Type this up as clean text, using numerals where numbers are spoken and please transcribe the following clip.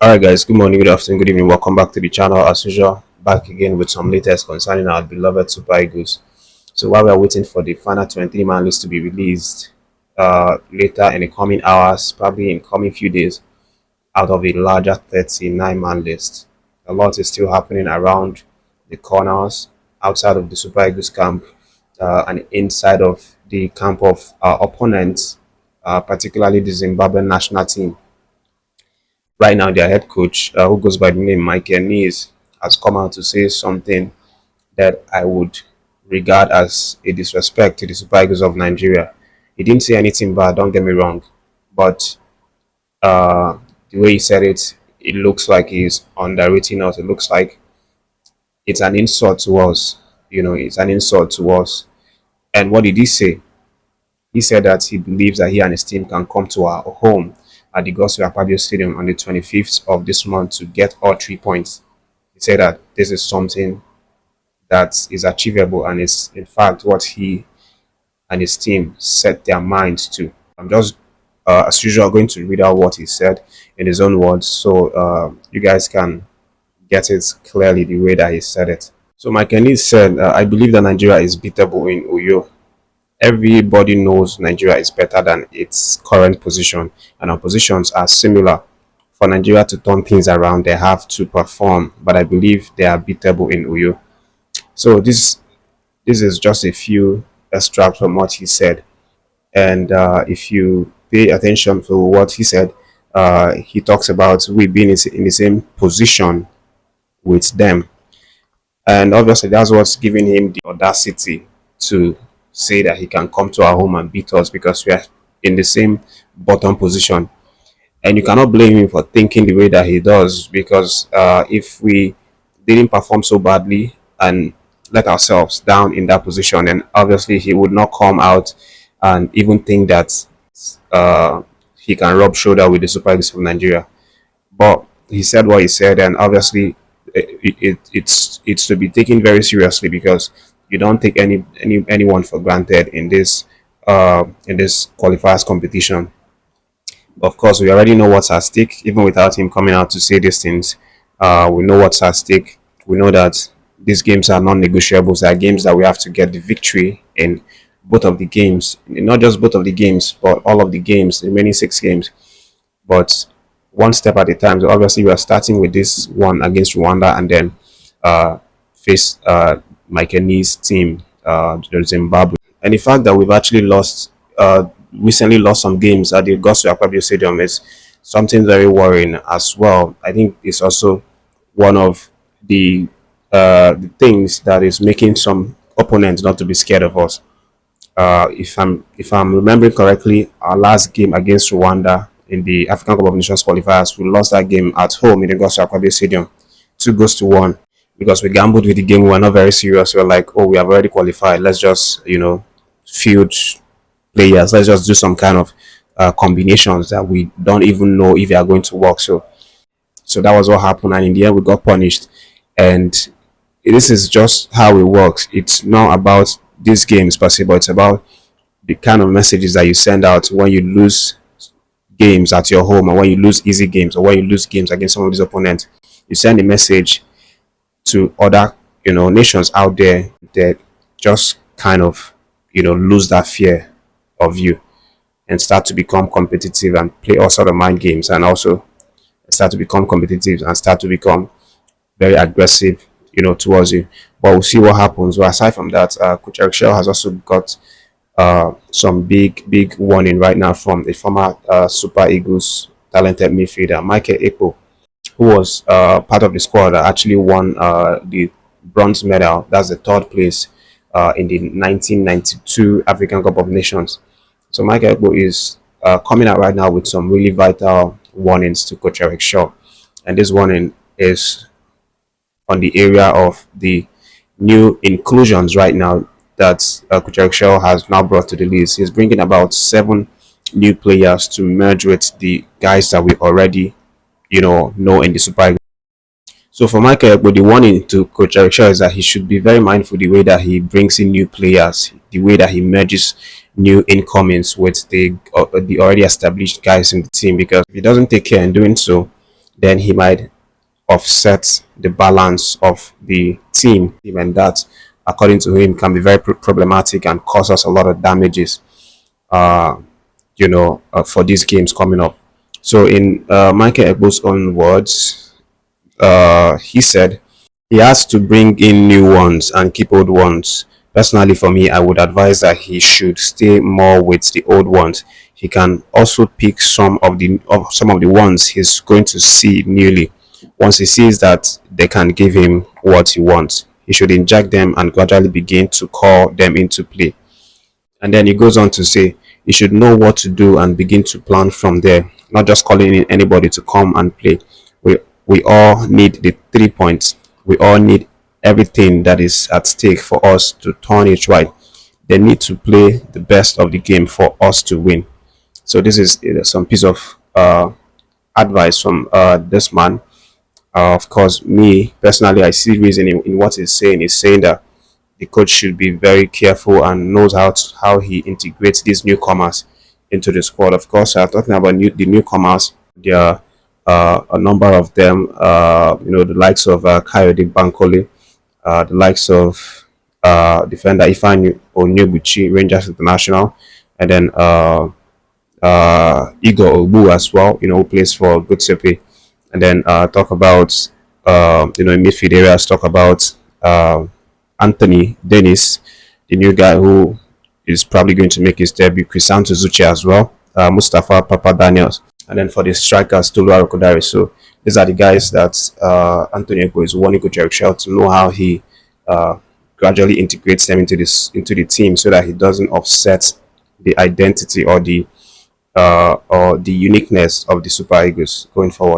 Alright guys, good morning, good afternoon, good evening, welcome back to the channel as usual, back again with some latest concerning our beloved Super Eagles. So while we are waiting for the final 23-man list to be released later in the coming hours, probably in coming few days, out of a larger 39-man list, a lot is still happening around the corners, outside of the Super Eagles camp, and inside of the camp of our opponents, particularly the Zimbabwean national team. Right now, their head coach, who goes by the name Mike Nies, has come out to say something that I would regard as a disrespect to the Super Eagles of Nigeria. He didn't say anything bad, don't get me wrong, but the way he said it, it looks like he's underrating us. It looks like it's an insult to us. It's an insult to us. And what did he say? He said that he believes that he and his team can come to our home at the Naijafoottv Stadium on the 25th of this month to get all 3 points. He said that this is something that is achievable and is in fact what he and his team set their minds to. I'm just, as usual, going to read out what he said in his own words so you guys can get it clearly the way that he said it. So Mike Ennis said, I believe that Nigeria is beatable in Uyo. Everybody knows Nigeria is better than its current position, and our positions are similar. For Nigeria to turn things around, they have to perform, but I believe they are beatable in Uyo. So this is just a few extracts from what he said, and if you pay attention to what he said, he talks about we being in the same position with them, and obviously that's what's giving him the audacity to say that he can come to our home and beat us because we are in the same bottom position. And you cannot blame him for thinking the way that he does, because if we didn't perform so badly and let ourselves down in that position, then obviously he would not come out and even think that he can rub shoulder with the Super Eagles of Nigeria. But he said what he said, and obviously it's to be taken very seriously, because you don't take anyone for granted in this qualifiers competition. Of course, we already know what's at stake. Even without him coming out to say these things, we know what's at stake. We know that these games are non-negotiables. They are games that we have to get the victory in both of the games. Not just both of the games, but all of the games, the remaining 6 games. But one step at a time. So obviously, we are starting with this one against Rwanda, and then face Mike Nies' team, the Zimbabwe. And the fact that we've actually recently lost some games at the Naijafoottv Stadium is something very worrying as well. I think it's also one of the things that is making some opponents not to be scared of us. If I'm remembering correctly, our last game against Rwanda in the African Cup of Nations qualifiers, we lost that game at home in the Naijafoottv Stadium, 2-1. Because we gambled with the game, we were not very serious. We were like, oh, we have already qualified. Let's just, field players. Let's just do some kind of combinations that we don't even know if they are going to work. So that was what happened. And in the end, we got punished. And this is just how it works. It's not about these games per se, but it's about the kind of messages that you send out when you lose games at your home, or when you lose easy games, or when you lose games against some of these opponents. You send a message to other nations out there that just kind of lose that fear of you and start to become competitive and play all sort of mind games, and also start to become competitive and start to become very aggressive towards you. But we'll see what happens. Well, aside from that, Coach Chelle has also got some big warning right now from the former Super Eagles talented midfielder Michael Ekpo, who was part of the squad that actually won the bronze medal. That's the 3rd place in the 1992 African Cup of Nations. So Michael Ekpo is coming out right now with some really vital warnings to Coach Chelle. And this warning is on the area of the new inclusions right now that Coach Chelle has now brought to the list. He's bringing about 7 new players to merge with the guys that we already know in the Super Eagles. So for Michael, but the warning to Coach Chelle is that he should be very mindful the way that he brings in new players, the way that he merges new incomings with the already established guys in the team, because if he doesn't take care in doing so, then he might offset the balance of the team, and that, according to him, can be very problematic and cause us a lot of damages. Uh, for these games coming up. So, in Michael Egbo's own words, he said he has to bring in new ones and keep old ones. Personally, for me, I would advise that he should stay more with the old ones. He can also pick some of the ones he's going to see newly. Once he sees that they can give him what he wants, he should inject them and gradually begin to call them into play. And then he goes on to say you should know what to do and begin to plan from there, not just calling in anybody to come and play. We all need the 3 points. We all need everything that is at stake for us to turn it right. They need to play the best of the game for us to win. So this is some piece of advice from this man. Of course, me personally, I see reason in what he's saying. He's saying that the coach should be very careful and knows how he integrates these newcomers into the squad. Of course, talking about the newcomers, there are a number of them. The likes of Coyote Bankole, the likes of defender Ifeanyi Onyebuchi, Rangers International, and then Igor Ogbu as well. Who plays for Gutsepe, and then talk about in midfield areas. Talk about Anthony Dennis, the new guy who is probably going to make his debut. Crisanto Zuchi as well. Mustafa Papa Daniels, and then for the strikers, Tolu Arokodare. So these are the guys that Anthony Ego is warning Coach Eric Chelle to know how he gradually integrates them into the team, so that he doesn't offset the identity or the uniqueness of the Super Eagles going forward.